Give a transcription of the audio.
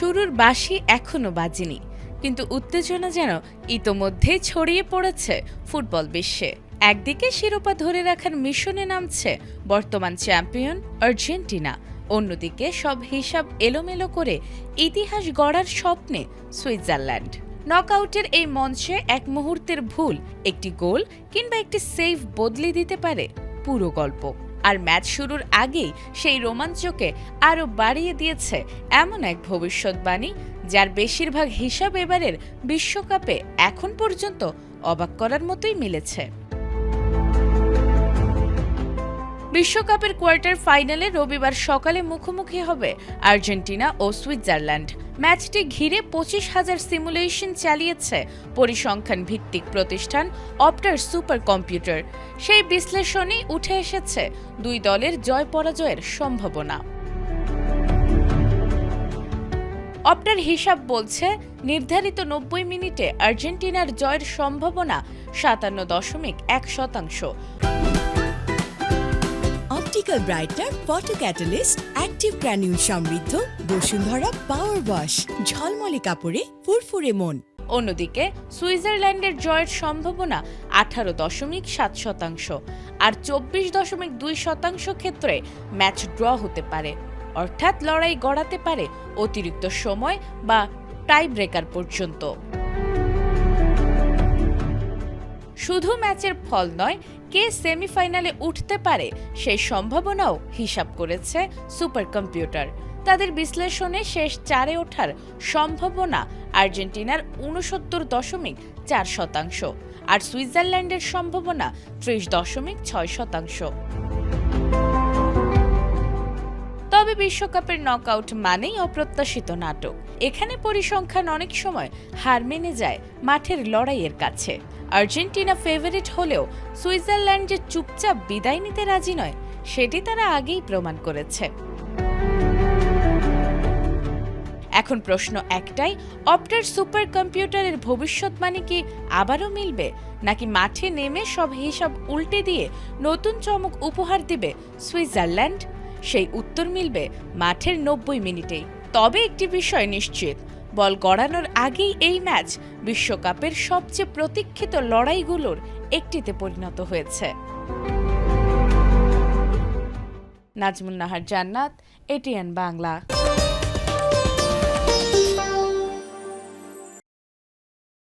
শুরুর বাঁশি এখনো বাজেনি, কিন্তু উত্তেজনা যেন ইতোমধ্যেই ছড়িয়ে পড়েছে ফুটবল বিশ্বে। একদিকে শিরোপা ধরে রাখার মিশনে নামছে বর্তমান চ্যাম্পিয়ন আর্জেন্টিনা, অন্যদিকে সব হিসাব এলোমেলো করে ইতিহাস গড়ার স্বপ্নে সুইজারল্যান্ড। নকআউটের এই মঞ্চে এক মুহূর্তের ভুল, একটি গোল কিংবা একটি সেভ বদলে দিতে পারে পুরো গল্প। আর ম্যাচ শুরুর আগেই সেই রোমাঞ্চকে আরও বাড়িয়ে দিয়েছে এমন এক ভবিষ্যৎবাণী, যার বেশিরভাগ হিসাব এবারের বিশ্বকাপে এখন পর্যন্ত অবাক করার মতোই মিলেছে। বিশ্বকাপের কোয়ার্টার ফাইনালে রবিবার সকালে মুখোমুখি হবে আর্জেন্টিনা ও সুইজারল্যান্ড। ম্যাচটি ঘিরে 25,000 সিমুলেশন চালিয়েছে পরিসংখ্যান ভিত্তিক প্রতিষ্ঠান অপটার সুপার কম্পিউটার। সেই বিশ্লেষণেই উঠে এসেছে দুই দলের জয় পরাজয়ের সম্ভাবনা। অপটার হিসাব বলছে নির্ধারিত 90 মিনিটে আর্জেন্টিনার জয়ের সম্ভাবনা 57.1%। Optical brighter photo catalyst active granule সমৃদ্ধ বসুন্ধরা পাওয়ার ওয়াশ, ঝলমলে কাপড়ে ফুরফুরে মন। অন্যদিকে সুইজারল্যান্ডের জয়ের সম্ভাবনা 18.7%, আর 24.2% ক্ষেত্রে ম্যাচ ড্র হতে পারে, অর্থাৎ লড়াই গড়াতে পারে অতিরিক্ত সময় বা টাই ব্রেকার পর্যন্ত। শুধু ম্যাচের ফল নয়, কে সেমিফাইনালে উঠতে পারে সেই সম্ভাবনাও হিসাব করেছে সুপার কম্পিউটার। তাদের বিশ্লেষণে শেষ চারে ওঠার সম্ভাবনা আর্জেন্টিনার 69.4%, আর সুইজারল্যান্ডের সম্ভাবনা 30.6%। তবে বিশ্বকাপের নকআউট মানেই অপ্রত্যাশিত নাটক। এখানে পরিসংখ্যান অনেক সময় হার মেনে যায় মাঠের লড়াইয়ের কাছে। আর্জেন্টিনা ফেভারিট হলেও সুইজারল্যান্ড যে চুপচাপ বিদায় নিতে রাজি নয়, সেটি তারা আগেই প্রমাণ করেছে। এখন প্রশ্ন একটাই, অপটার সুপার কম্পিউটারের ভবিষ্যৎবাণী কি আবারও মিলবে, নাকি মাঠে নেমে সব হিসাব উল্টে দিয়ে নতুন চমক উপহার দিবে সুইজারল্যান্ড? সেই উত্তর মিলবে মাঠের 90 মিনিটেই। তবে একটি বিষয় নিশ্চিত, বল গড়ানোর আগেই এই ম্যাচ বিশ্বকাপের সবচেয়ে প্রতীক্ষিত লড়াইগুলোর একটিতে পরিণত হয়েছে। নাজমুন নাহার জান্নাত, এটিএন বাংলা।